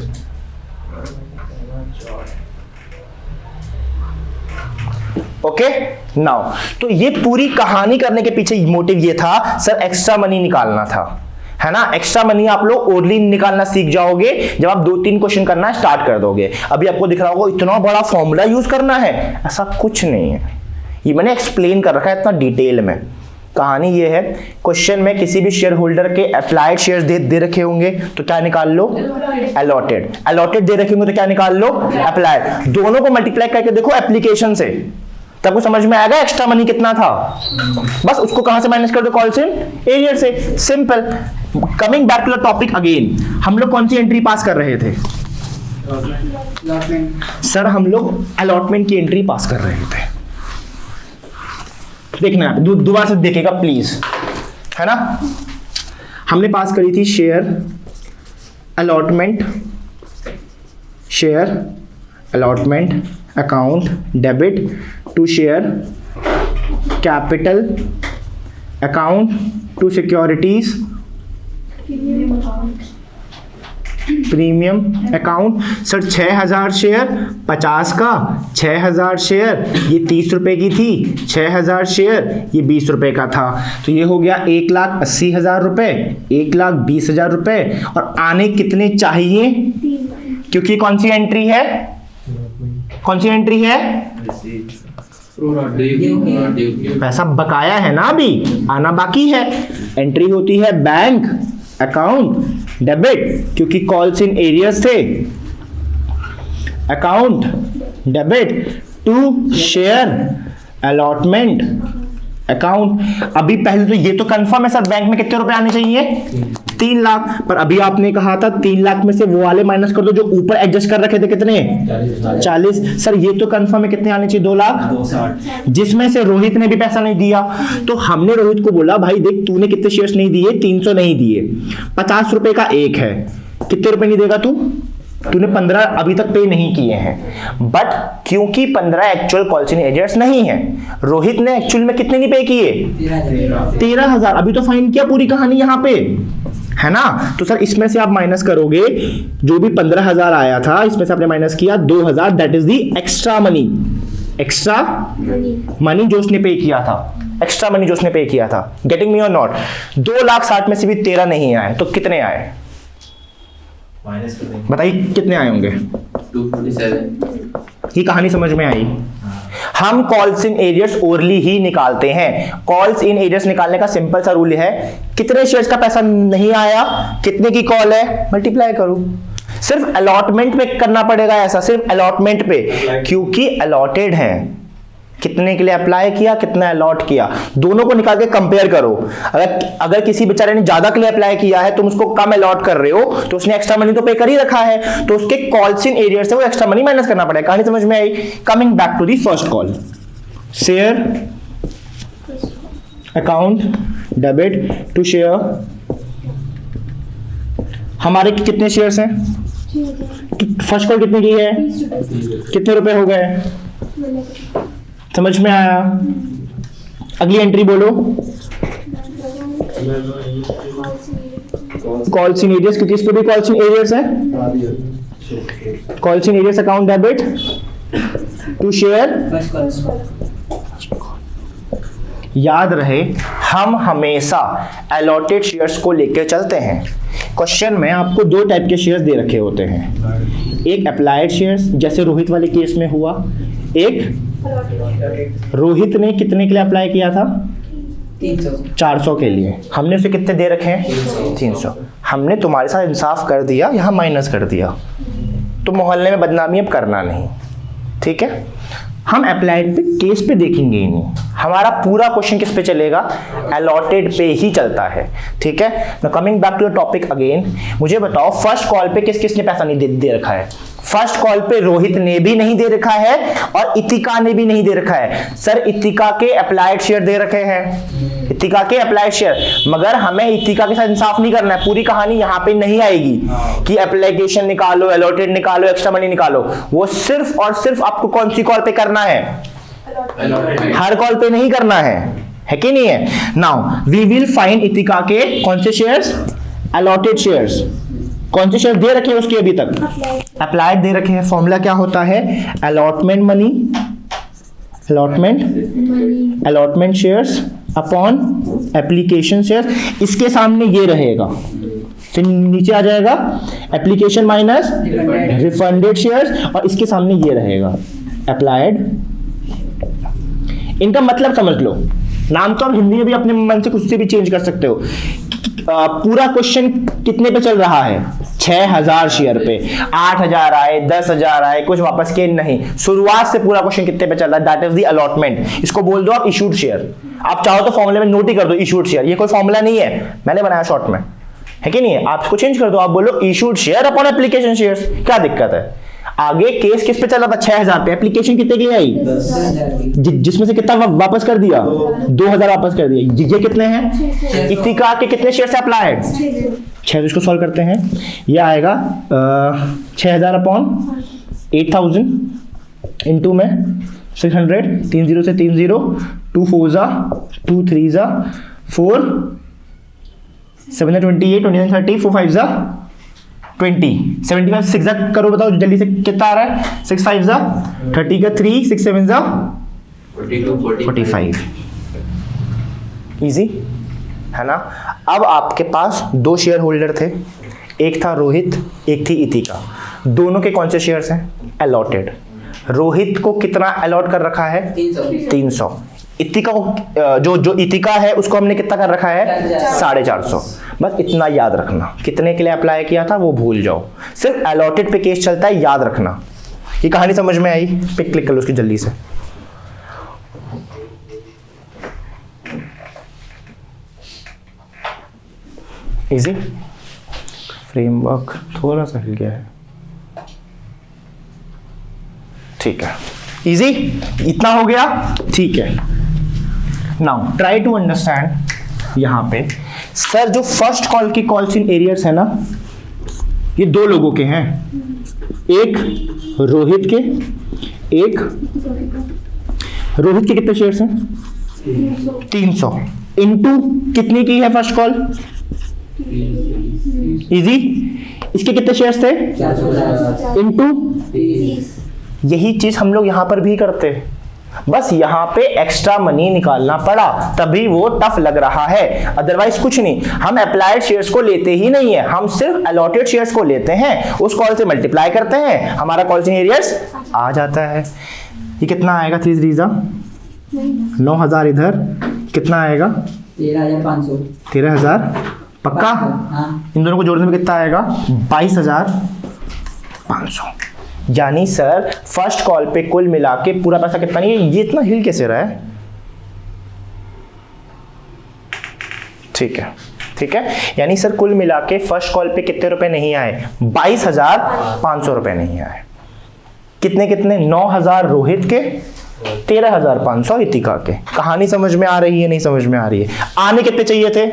ओके नाउ, तो ये पूरी कहानी करने के पीछे मोटिव ये था सर एक्स्ट्रा मनी निकालना था, है ना। एक्स्ट्रा मनी आप लोग ओरली निकालना सीख जाओगे जब आप 2-3 क्वेश्चन करना स्टार्ट कर दोगे। अभी आपको दिख रहा होगा इतना बड़ा फॉर्मूला यूज करना है, ऐसा कुछ नहीं है, ये मैंने एक्सप्लेन कर रखा है इतना डिटेल में। कहानी ये है, क्वेश्चन में किसी भी शेयर होल्डर के अप्लाइड शेयर्स दे रखे होंगे तो क्या निकाल लो, अलॉटेड। अलॉटेड दे रखे होंगे तो क्या निकाल लो, अप्लाइड। दोनों को मल्टीप्लाई करके देखो एप्लीकेशन से, तब को समझ में आएगा एक्स्ट्रा मनी कितना था। बस उसको कहां से माइनस कर दो, कॉल्स इन एरियर से, simple. Coming back to the topic again, हम लोग कौन सी एंट्री पास कर रहे थे सर? हम लोग अलॉटमेंट की एंट्री पास कर रहे थे। देखना दोबारा से देखेगा प्लीज, है ना। हमने पास करी थी share allotment account debit to share capital account to securities premium account. Sir 6000 share 50 का, 6000 शेयर ये 30 रुपए की थी, 6000 शेयर ये 20 रुपए का था, तो ये हो गया 1,80,000 रुपए, 1,20,000 रुपए। और आने कितने चाहिए, क्योंकि कौन सी एंट्री है, कौन सी एंट्री है, पैसा बकाया है ना, अभी आना बाकी है। एंट्री होती है बैंक अकाउंट डेबिट, क्योंकि कॉल्स इन एरियर्स थे, account debit to share allotment account. अभी पहले तो ये तो कंफर्म है सर बैंक में कितने रुपए आने चाहिए, 3 लाख, पर अभी आपने कहा था 3 लाख में से वो वाले माइनस कर दो जो ऊपर एडजस्ट कर रखे थे, कितने 40। सर ये तो कंफर्म है कितने आने चाहिए, 2 लाख, जिसमें से रोहित ने भी पैसा नहीं दिया। तो हमने रोहित को बोला भाई देख तूने कितने शेयर्स नहीं दिए, 300 नहीं दिए, 50 रुपए का एक है, कितने रुपए नहीं देगा तूने 15 अभी तक पे नहीं किए हैं। बट क्योंकि 15 एक्चुअल कॉल्स इन एरियर्स नहीं है, रोहित ने एक्चुअल में कितने नहीं पे किए, 13,000। अभी तो फाइन किया पूरी कहानी यहाँ पे, है ना। तो सर इसमें से आप माइनस करोगे, जो भी 15,000 आया था इसमें से आपने माइनस किया 2,000, that is the extra money, extra money जो उसने पे किया था, एक्स्ट्रा मनी जो उसने पे किया था। गेटिंग मी और नॉट? 2,60,000 में से भी 13 नहीं आए तो कितने आए, बताइए कितने आए होंगे, 247। ये कहानी समझ में आई। हम कॉल्स इन एरियर्स ओरली ही निकालते हैं। कॉल्स इन एरियर्स निकालने का सिंपल सा रूल है, कितने शेयर्स का पैसा नहीं आया, कितने की कॉल है, मल्टीप्लाई करो। सिर्फ अलॉटमेंट पे करना पड़ेगा ऐसा, सिर्फ अलॉटमेंट पे, क्योंकि अलॉटेड है, कितने के लिए अप्लाई किया, कितना अलॉट किया, दोनों को निकाल के कंपेयर करो। अगर किसी बेचारे ने ज्यादा के लिए अप्लाई किया है, तुम उसको कम अलॉट कर रहे हो, तो उसने एक्स्ट्रा मनी तो पे कर ही रखा है, तो उसके कॉल्स इन एरियर से वो एक्स्ट्रा मनी माइनस करना पड़ेगा। कहानी समझ में आई? Coming back to the first call, share account debit to share. हमारे कितने शेयर्स हैं, फर्स्ट कॉल कितने की है, कितने रुपए हो गए, समझ में आया? अगली एंट्री बोलो, कॉल्स इन एरियर्स, क्योंकि इस पे भी कॉल्स इन एरियर्स है, calls in arrears account debit to share याद रहे हम हमेशा अलॉटेड शेयर्स को लेकर चलते हैं। क्वेश्चन में आपको दो टाइप के शेयर्स दे रखे होते हैं, एक अप्लाइड शेयर्स जैसे रोहित वाले केस में हुआ, एक रोहित ने कितने के लिए अप्लाई किया था 400 के लिए, हमने उसे कितने दे रखे हैं 300। हमने तुम्हारे साथ इंसाफ कर दिया, यहाँ माइनस कर दिया, तो मोहल्ले में बदनामी अब करना नहीं, ठीक है। हम अप्लाइड पे केस पे देखेंगे ही नहीं, हमारा पूरा क्वेश्चन किस पे चलेगा, अलॉटेड पे ही चलता है, ठीक है। Now coming back to the topic again, मुझे बताओ फर्स्ट कॉल पे किस किसने पैसा नहीं दे रखा है। फर्स्ट कॉल पे रोहित ने भी नहीं दे रखा है और इतिका ने भी नहीं दे रखा है। सर इतिका के अप्लाइड शेयर दे रखे हैं, इतिका के अप्लाइड शेयर, मगर हमें इतिका के साथ इंसाफ नहीं करना है। पूरी कहानी यहाँ पे नहीं आएगी कि एप्लीकेशन निकालो, अलॉटेड निकालो, एक्स्ट्रा मनी निकालो, वो सिर्फ और सिर्फ आपको कौन सी कॉल पे करना है, हर कॉल पे नहीं करना है कि नहीं है। नाउ वी विल फाइंड इतिका के कौन से शेयर्स, अलॉटेड शेयर्स, कौन से शेयर दे रखे हैं उसके अभी तक, अप्लाइड दे रखे हैं। फॉर्मूला क्या होता है, allotment money, allotment shares upon application shares. इसके सामने ये रहेगा, फिर नीचे आ जाएगा एप्लीकेशन माइनस रिफंडेड शेयर्स, और इसके सामने ये रहेगा अप्लाइड। इनका मतलब समझ लो, नाम तो आप हिंदी में भी अपने मन से कुछ से भी चेंज कर सकते हो। पूरा क्वेश्चन कितने पे चल रहा है, 6000 शेयर पे, 8000 आए, 10000 आए, कुछ वापस के नहीं, शुरुआत से पूरा क्वेश्चन कितने पे चल रहा है, दैट इज द अलॉटमेंट। इसको बोल दो आप इशूड शेयर, आप चाहो तो फॉर्मूले में नोट ही कर दो इशूड शेयर, ये कोई फॉर्मूला नहीं है, मैंने बनाया शॉर्ट में, है कि नहीं है। आप इसको चेंज कर दो, आप बोलो issued share upon application shares, क्या दिक्कत है। आगे केस किस पे चला था, 6000 पे, एप्लीकेशन कितने की आई, जिसमें से कितना वापस कर दिया, 2000 वापस कर दिया। ये कितने हैं, इतिका के कितने शेयर से अप्लाइड, 600। इसको सॉल्व करते हैं, ये आएगा 6000 अपॉन 8000 इंटू में 600, 30 से 30, 2 4 जा 2 3 जा 4, 7 28, 29 30, 4 5 जा 20, 75 6 जा करो, बताओ जल्दी से कितना आ रहा है, 6 5 जा 30 का 3, 6 7 जा 45। इजी है ना। अब आपके पास दो शेयर होल्डर थे, एक था रोहित, एक थी इतिका। दोनों के कौन से शेयर्स हैं, अलॉटेड। रोहित को कितना अलॉट कर रखा है, 300। इतिका को जो इतिका है उसको हमने कितना कर रखा है, 450। बस इतना याद रखना, कितने के लिए अप्लाई किया था वो भूल जाओ, सिर्फ अलॉटेड पे केस चलता है, याद रखना। ये कहानी समझ में आई, पे क्लिक कर लो उसकी जल्दी से। इजी, फ्रेमवर्क थोड़ा सा हिल गया है, ठीक है। इजी, इतना हो गया, ठीक है। Now try to understand. यहां पे सर जो फर्स्ट कॉल की कॉल्स इन एरियर्स है ना, ये दो लोगों के हैं, एक रोहित के, एक रोहित के कितने शेयर्स हैं, 300 इंटू कितने की है फर्स्ट कॉल, इजी। इसके कितने शेयर्स थे, इंटू। यही चीज हम लोग यहां पर भी करते हैं, बस यहां पे एक्स्ट्रा मनी निकालना पड़ा तभी वो टफ लग रहा है, अदरवाइज कुछ नहीं। हम अप्लाइड शेयर्स को लेते ही नहीं है, हम सिर्फ अलॉटेड शेयर्स को लेते हैं, उस कॉल से मल्टीप्लाई करते हैं, हमारा कॉल्सिंग एरियर्स आ जाता है। ये कितना आएगा, 3 3 9000, इधर कितना आएगा
13,500।
13,000 पक्का।
हाँ।
इन दोनों को जोड़ने में कितना आएगा, 22,500। यानी सर फर्स्ट कॉल पे कुल मिला के पूरा पैसा कितना, नहीं ये इतना हिल कैसे रहा है, ठीक है, ठीक है। यानी सर कुल मिला के फर्स्ट कॉल पे कितने रुपए नहीं आए, 22,500 रुपए नहीं आए। कितने कितने, 9,000 रोहित के, 13,500 इतिका के। कहानी समझ में आ रही है, नहीं समझ में आ रही है, आने कितने चाहिए थे,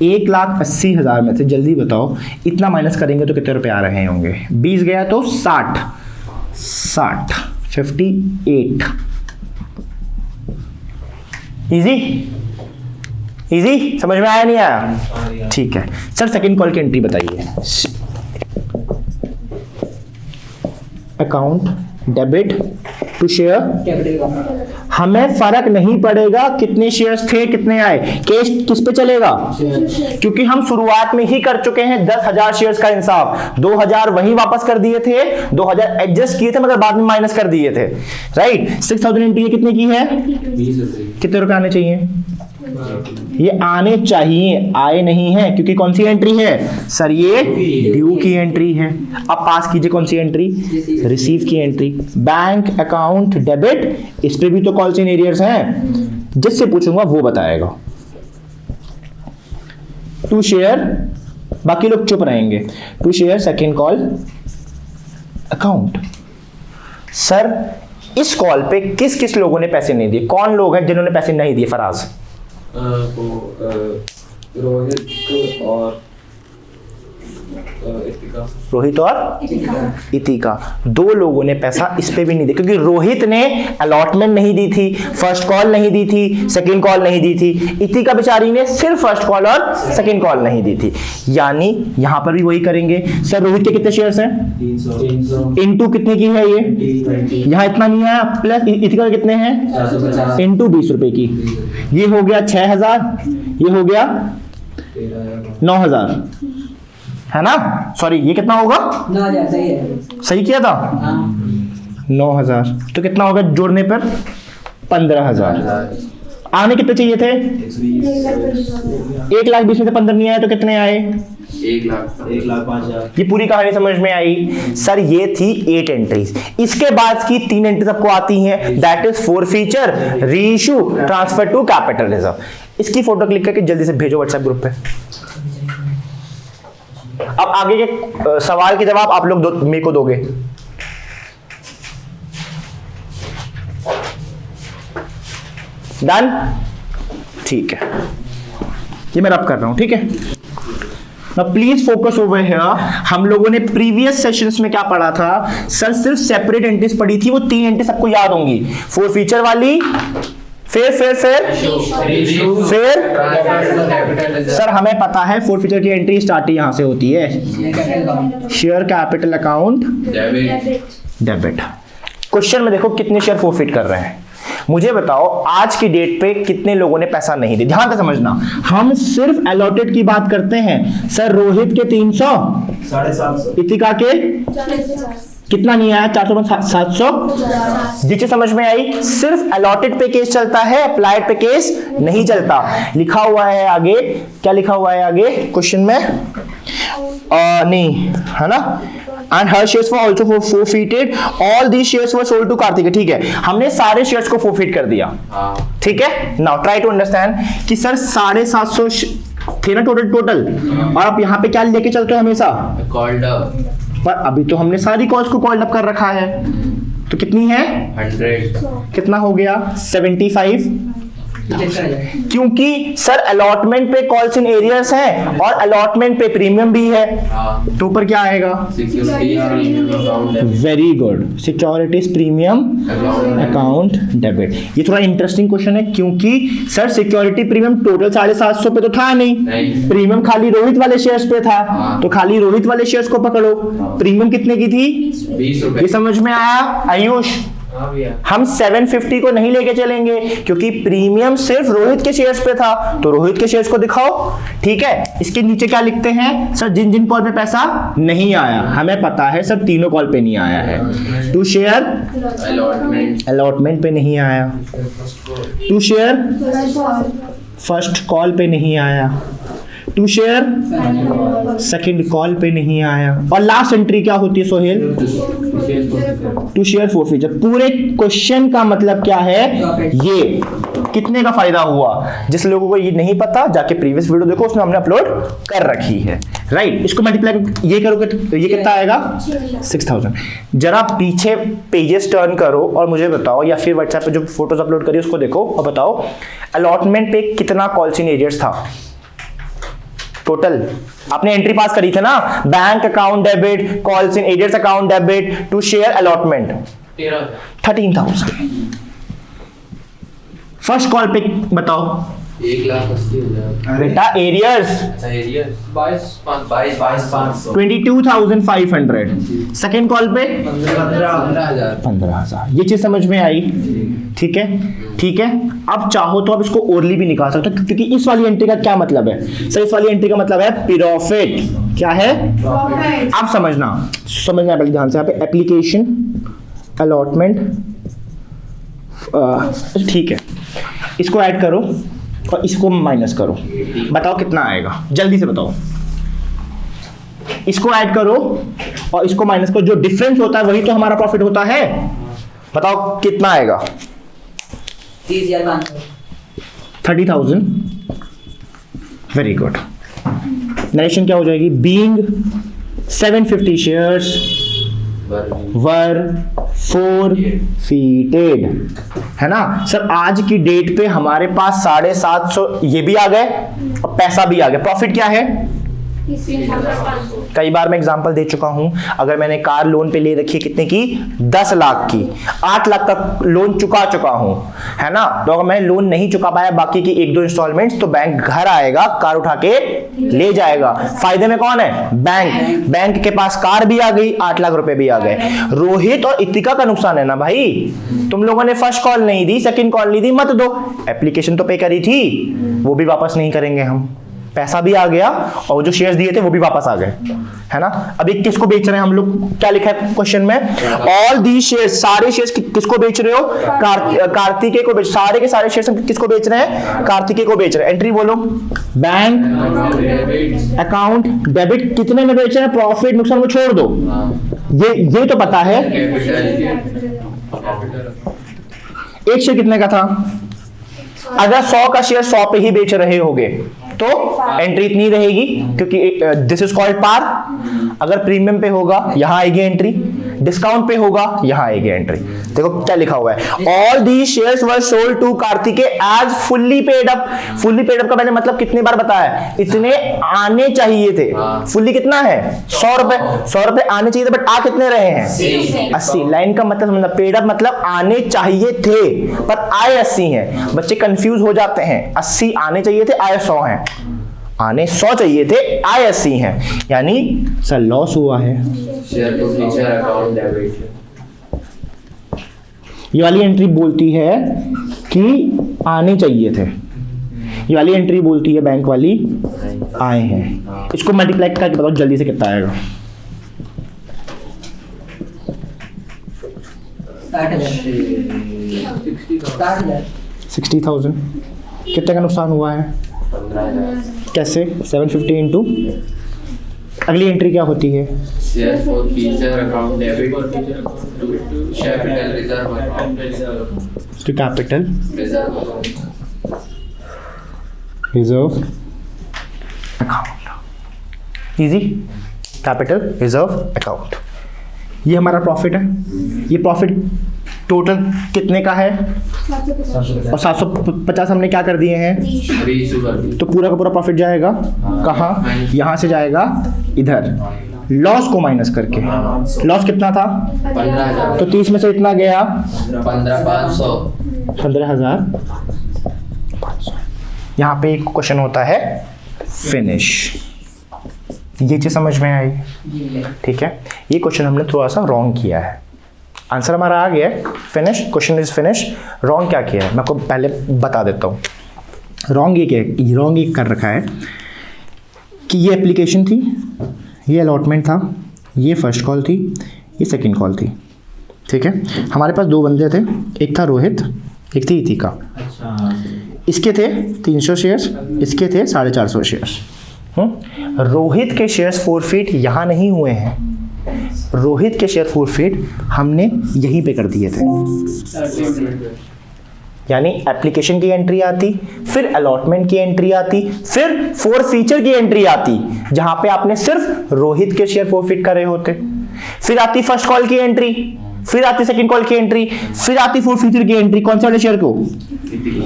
1,80,000 में से जल्दी बताओ इतना माइनस करेंगे तो कितने रुपए आ रहे होंगे, 20 गया तो 60 58। इजी, इजी समझ में आया नहीं आया, ठीक है। सर सेकंड कॉल की एंट्री बताइए, अकाउंट डेबिट टू शेयर। हमें फर्क नहीं पड़ेगा कितने शेयर्स थे कितने आए, केस किस पे चलेगा, क्योंकि हम शुरुआत में ही कर चुके हैं 10,000 शेयर्स का इंसाफ, 2,000 वही वापस कर दिए थे, 2,000 एडजस्ट किए थे मगर बाद में माइनस कर दिए थे, राइट। 6,000 इंटू ये कितने की है,
20
कितने रुपए आने चाहिए, ये आने चाहिए, आए नहीं है, क्योंकि कौन सी एंट्री है सर, ये ड्यू की एंट्री है। अब पास कीजिए कौन सी एंट्री, रिसीव की एंट्री। बैंक अकाउंट डेबिट, इस पे भी तो कॉल्स इन एरियर्स हैं, जिससे पूछूंगा वो बताएगा। टू शेयर, बाकी लोग चुप रहेंगे। To share second call account. Sir इस कॉल पे किस किस लोगों ने पैसे नहीं दिए, कौन लोग हैं जिन्होंने पैसे नहीं दिए, फराज।
रोहित और इतिका।
रोहित और इतिका, दो लोगों ने पैसा इस पे भी नहीं दिया, क्योंकि रोहित ने अलॉटमेंट नहीं दी थी, फर्स्ट कॉल नहीं दी थी, सेकंड कॉल नहीं दी थी, इतिका बेचारी ने सिर्फ फर्स्ट कॉल और सेकंड कॉल नहीं दी थी। यानी यहां पर भी वही करेंगे। सर रोहित के कितने शेयर्स हैं,
300
इनटू कितने की है ये,
20
यहां इतना नहीं आया, प्लस इतिका के कितने हैं
450
इनटू 20 रुपए की, ये हो गया 6,000, ये हो गया 9,000, है ना। सॉरी ये कितना होगा,
9,000 सही है।
सही किया था,
हाँ
9,000, तो कितना होगा जोड़ने पर 15,000। आने कितने चाहिए थे, 1,20,000 में से 15 नहीं आए तो कितने आए,
1,05,000।
ये पूरी कहानी समझ में आई। सर ये थी 8 एंट्रीज। इसके बाद की 3 एंट्रीज आपको आती हैं, that is forfeiture, reissue, transfer to capital reserve. इसकी फोटो क्लिक करके जल्दी से भेजो व्हाट्सएप ग्रुप पे। अब आगे के सवाल के जवाब आप लोग मेरे को दोगे। डन, ठीक है, ये मैं रब कर रहा हूं, ठीक है। Now please focus over here. हम लोगों ने प्रीवियस सेशंस में क्या पढ़ा था सर, सिर्फ सेपरेट एंट्रीज पढ़ी थी, वो 3 एंट्री सबको याद होंगी, फोर फीचर वाली, फिर सर हमें पता है फोर फीचर की एंट्री स्टार्ट यहां से होती है, share capital account debit. Question में देखो कितने शेयर फोरफिट कर रहे हैं, मुझे बताओ आज की डेट पे कितने लोगों ने पैसा नहीं दिया। ध्यान से समझना, हम सिर्फ अलॉटेड की बात करते हैं। सर रोहित के 300,
750,
इतिका के कितना नहीं आया, 400, 700। जिसे समझ में आई, सिर्फ अलॉटेड पे केस चलता है, अप्लाइड पे केस नहीं चलता। लिखा हुआ है आगे, क्या लिखा हुआ है आगे क्वेश्चन में, नहीं है ना, and her shares were also forfeited, all these shares were sold to Kartik. ठीक है, हमने सारे शेयर्स को forfeit कर दिया, ठीक है। नाउ ट्राई टू अंडरस्टैंड कि सर 750 थे ना टोटल, और आप यहाँ पे क्या लेके चलते हो हमेशा,
कॉल्ड
पर अभी तो हमने सारी कॉल्स को कॉल्ड अप कर रखा है, तो कितनी है
100,
कितना हो गया 75, क्योंकि सर अलॉटमेंट पे कॉल्स इन एरियर्स हैं और अलॉटमेंट पे प्रीमियम भी है, तो ऊपर क्या आएगा, very good, securities premium account debit. ये थोड़ा इंटरेस्टिंग क्वेश्चन है, क्योंकि सर सिक्योरिटी प्रीमियम टोटल 750 पे तो था नहीं, प्रीमियम खाली रोहित वाले शेयर्स पे था, तो खाली रोहित वाले शेयर्स को पकड़ो। प्रीमियम कितने की थी,
20 रुपए।
ये समझ में आया आयुष। हम 750 को नहीं लेके चलेंगे, क्योंकि प्रीमियम सिर्फ रोहित के शेयर्स पे था, तो रोहित के शेयर्स को दिखाओ, ठीक है। इसके नीचे क्या लिखते हैं सर, जिन जिन कॉल पे पैसा नहीं आया, हमें पता है सर तीनों कॉल पे नहीं आया है। टू शेयर अलॉटमेंट पे नहीं आया, टू शेयर फर्स्ट कॉल पे नहीं आया, टू शेयर सेकंड कॉल पे नहीं आया, और लास्ट एंट्री क्या होती है सोहेल, टू शेयर फॉरफीचर। पूरे क्वेश्चन का मतलब क्या है, ये कितने का फायदा हुआ। जिस लोगों को ये नहीं पता जाके प्रीवियस वीडियो देखो, उसमें हमने अपलोड कर रखी है, राइट। इसको मल्टीप्लाई ये करोगे तो ये कितना आएगा 6,000। जरा पीछे पेजेस टर्न करो और मुझे बताओ, या फिर व्हाट्सएप पे जो फोटोज अपलोड करी उसको देखो और बताओ अलॉटमेंट पे कितना कॉल्स इन एरियर्स था टोटल। आपने एंट्री पास करी थी ना, bank account debit, calls in arrears account debit, to share allotment 13,000। First call पे बताओ
1,80,000
बेटा एरियर्स
अच्छा एरिया 22,500
22,500। सेकेंड कॉल पे
15,000
15,000। ये चीज समझ में आई? ठीक है, ठीक है। अब चाहो तो आप इसको ओरली भी निकाल सकते हो, क्योंकि इस वाली एंट्री का क्या मतलब है सर? इस वाली एंट्री का मतलब है प्रॉफिट। क्या है? आप समझना पहले ध्यान से। यहाँ पे एप्लीकेशन अलॉटमेंट, ठीक है, इसको ऐड करो और इसको माइनस करो, बताओ कितना आएगा, जल्दी से बताओ। इसको ऐड करो और इसको माइनस करो, जो डिफरेंस होता है वही तो हमारा प्रॉफिट होता है। बताओ कितना आएगा?
30,500
30,000। Very good. नरेशन क्या हो जाएगी? बीइंग 750 शेयर्स वर forfeited, है ना सर? आज की डेट पे हमारे पास 750 ये भी आ गए और पैसा भी आ गया। प्रॉफिट क्या है? कई बार मैं एग्जांपल दे चुका हूं। अगर मैंने कार लोन पे ले रखी है कितने की? 10 लाख की, 8 लाख का लोन चुका हूं, है ना? तो अगर मैं लोन नहीं चुका पाया बाकी की 1-2 इंस्टॉलमेंट्स, तो बैंक घर आएगा, कार उठा के ले जाएगा। फायदे में कौन है? बैंक। बैंक के पास कार भी आ गई, 8 लाख रुपए भी आ गए। रोहित और इतिका का नुकसान है ना भाई। तुम लोगों ने फर्स्ट कॉल नहीं दी, सेकंड कॉल नहीं दी, मत दो। एप्लीकेशन तो पे करी थी, वो भी वापस नहीं करेंगे हम। पैसा भी आ गया और जो शेयर्स दिए थे वो भी वापस आ गए, है ना? अभी किसको बेच रहे हैं हम लोग? क्या लिखा है क्वेश्चन में? ऑल दी शेयर्स, सारे शेयर्स किसको बेच रहे हो? कार्तिकेय को बेच, सारे के सारे शेयर्स किसको बेच रहे हैं? कार्तिकेय को बेच रहे हैं। एंट्री बोलो। Bank account debit. कितने में बेच रहे हैं? प्रॉफिट नुकसान को छोड़ दो, ये तो पता है। एक शेयर कितने का था? अगर 100 का शेयर 100 पे ही बेच रहे होगे तो एंट्री इतनी रहेगी, क्योंकि दिस इज कॉल्ड पार। अगर प्रीमियम पे होगा यहां आएगी एंट्री, डिस्काउंट पे होगा यहां आएगी एंट्री। देखो क्या लिखा हुआ है, all the shares were sold to Kartikeya as fully paid up. Fully paid up का मैंने मतलब कितनी बार बताया? इतने आने चाहिए थे। फुल्ली कितना है? 100 रुपए। 100 रुपए आने चाहिए थे, बट आ कितने रहे हैं? 80। लाइन का मतलब पेड अप मतलब आने चाहिए थे पर आए 80 हैं। बच्चे कंफ्यूज हो जाते हैं। 80 आने चाहिए थे, आए 100 हैं। आने 100 चाहिए थे, आए 80 हैं, यानी सर लॉस हुआ है।
Share forfeiture account debit.
ये वाली एंट्री बोलती है कि आने चाहिए थे, ये वाली एंट्री बोलती है बैंक वाली आए हैं। इसको मल्टीप्लाई करके बताओ जल्दी से कितना आएगा? 60,000। कितने का नुकसान हुआ है?
15,000।
कैसे? 750 इंटू अगली एंट्री क्या होती है?
Share forfeiture account debit to capital reserve account
to capital
reserve
reserve account. Easy. Capital reserve account, ये हमारा प्रॉफिट है। ये प्रॉफिट टोटल कितने का है?
750।
और 750 हमने क्या कर दिए हैं? तो पूरा का पूरा प्रॉफिट जाएगा कहाँ? यहाँ से जाएगा इधर, लॉस को माइनस करके। लॉस कितना था?
15,000।
तो 30 में से इतना गया
15,500।
15,500। यहाँ पे एक क्वेश्चन होता है फिनिश। ये चीज समझ में आई? ठीक है, ये क्वेश्चन हमने थोड़ा सा रॉन्ग किया है। आंसर हमारा आ गया है finish, question is finish. Wrong क्या किया है मैं आपको पहले बता देता हूँ। रॉन्ग ये कर रखा है कि ये एप्लीकेशन थी, ये अलॉटमेंट था, ये फर्स्ट कॉल थी, ये सेकंड कॉल थी। ठीक है, हमारे पास 2 बंदे थे, एक था रोहित, एक थी इतिका। इसके थे 300 शेयर्स, इसके थे 450 शेयर्स। रोहित के शेयर्स फॉरफिट यहाँ नहीं हुए हैं, रोहित के शेयर फॉरफिट हमने यहीं पे कर दिए थे। यानी एप्लीकेशन की एंट्री आती, फिर अलॉटमेंट की एंट्री आती, फिर फॉरफीचर की एंट्री आती जहां पे आपने सिर्फ रोहित के शेयर फॉरफिट करे होते, फिर आती फर्स्ट कॉल की एंट्री, फिर आती सेकंड कॉल की एंट्री, फिर आती फॉरफीचर की एंट्री। कौन से वाले शेयर को?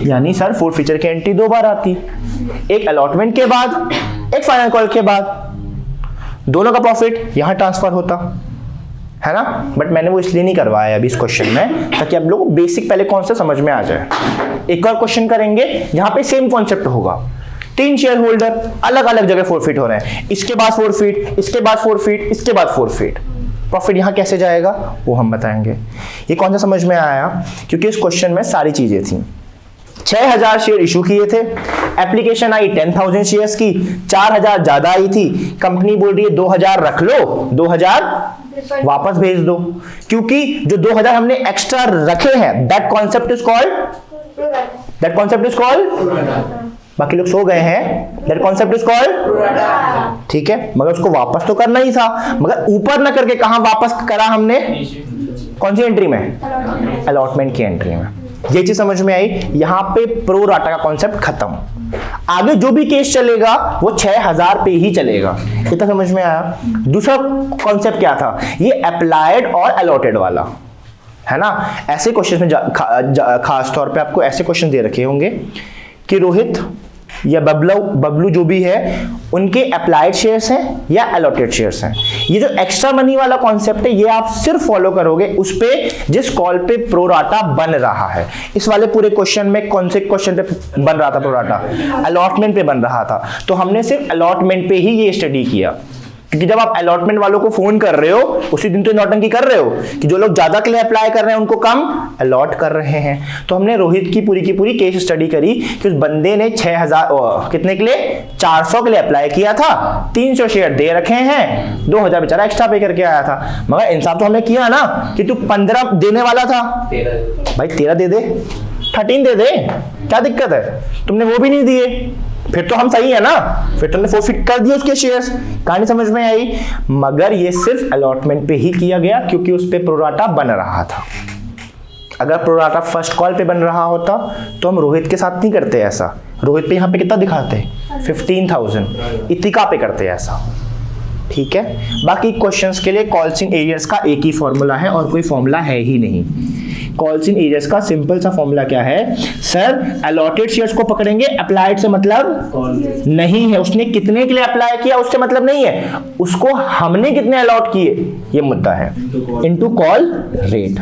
यानी सर फॉरफीचर की एंट्री 2 बार आती, एक अलॉटमेंट के बाद, एक फाइनल कॉल के बाद। दोनों का प्रॉफिट यहां ट्रांसफर होता, है ना, बट मैंने वो इसलिए नहीं करवाया अभी इस क्वेश्चन में ताकि आप लोगों को बेसिक पहले कॉन्सेप्ट समझ में आ जाए। एक और क्वेश्चन करेंगे जहां पे सेम कॉन्सेप्ट होगा, 3 शेयर होल्डर अलग अलग जगह फोरफिट हो रहे हैं, इसके बाद फोरफिट, इसके बाद फोरफिट, इसके बाद फोरफिट, प्रॉफिट यहां कैसे जाएगा वो हम बताएंगे। ये कौन सा समझ में आया, क्योंकि इस क्वेश्चन में सारी चीजें थी। 6000 शेयर इशू किए थे, एप्लीकेशन आई 10,000 शेयर्स की, 4000 ज्यादा आई थी, कंपनी बोल रही है 2000 रख लो, 2000 वापस भेज दो, क्योंकि जो 2000 हमने एक्स्ट्रा रखे हैं दैट कॉन्सेप्ट इज कॉल्ड बाकी लोग सो गए हैं, दैट कॉन्सेप्ट इज कॉल्ड, ठीक है, मगर उसको वापस तो करना ही था, मगर ऊपर ना करके कहां वापस करा हमने, कौन सी एंट्री में, अलॉटमेंट की एंट्री में। ये चीज समझ में आई, यहां पे प्रो राटा का कॉन्सेप्ट खत्म, आगे जो भी केस चलेगा वो 6000 पे ही चलेगा, इतना समझ में आया। दूसरा कॉन्सेप्ट क्या था, ये अप्लाइड और अलॉटेड वाला, है ना। ऐसे क्वेश्चन में खास तौर पे आपको ऐसे क्वेश्चन दे रखे होंगे कि रोहित या बबलू जो भी है उनके अप्लाइड शेयर्स हैं या अलॉटेड शेयर्स हैं। ये जो एक्स्ट्रा मनी वाला कॉन्सेप्ट है ये आप सिर्फ फॉलो करोगे उस पे जिस कॉल पे प्रो राटा बन रहा है। इस वाले पूरे क्वेश्चन में कौन से क्वेश्चन पे बन रहा था प्रो राटा, अलॉटमेंट पे बन रहा था, तो हमने सिर्फ अलॉटमेंट पे ही ये स्टडी किया, क्योंकि जब आप अलॉटमेंट वालों को फोन कर रहे हो उसी दिन तो नौटंकी कर रहे हो कि जो लोग ज्यादा के लिए अप्लाई कर रहे हैं उनको कम अलॉट कर रहे हैं। तो हमने रोहित की पूरी केस स्टडी करी कि उस बंदे ने 6000 कितने के लिए, 400 के लिए अप्लाई किया था, 300 शेयर दे रखे हैं, 2000 बेचारा एक्स्ट्रा पे करके आया था, मगर इंसाफ तो हमने किया ना कि तू 15 देने वाला था, भाई 13 दे दे, 13 दे दे, क्या दिक्कत है, तुमने वो भी नहीं दिए, फिर तो हम सही है ना, फिर तुमने फोरफिट कर दिए उसके शेयर्स, कहानी समझ में आई। मगर ये सिर्फ अलॉटमेंट पे ही किया गया क्योंकि उस पे प्रोराटा बन रहा था। अगर प्रोराटा फर्स्ट कॉल पे बन रहा होता तो हम रोहित के साथ नहीं करते ऐसा, रोहित पे यहाँ पे कितना दिखाते, 15,000, इतिका पे करते ऐसा, ठीक है। बाकी क्वेश्चंस के लिए कॉल्स इन एरियर्स का एक ही फॉर्मूला है और कोई फॉर्मूला है ही नहीं। कॉल्स इन एरियर्स का सिंपल सा फॉर्मूला क्या है, सर अलॉटेड शेयर्स को पकड़ेंगे, अप्लाइड से मतलब नहीं है, उसने कितने के लिए अप्लाई किया उससे मतलब नहीं है, उसको हमने कितने अलॉट किए ये मुद्दा है, into call rate.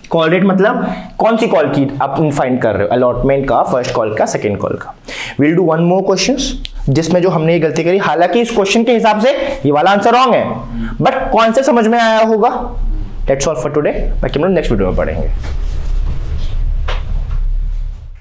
Call rate मतलब कौन सी कॉल की आप फाइंड कर रहे हो, अलॉटमेंट का, फर्स्ट कॉल का, सेकंड कॉल का। Will do one more questions जिसमें जो हमने ये गलती करी, हालांकि इस क्वेश्चन के हिसाब से ये वाला आंसर रॉन्ग है, बट कॉन्सेप्ट समझ में आया होगा। That's all for today, बाकी हम लोग नेक्स्ट वीडियो में पढ़ेंगे।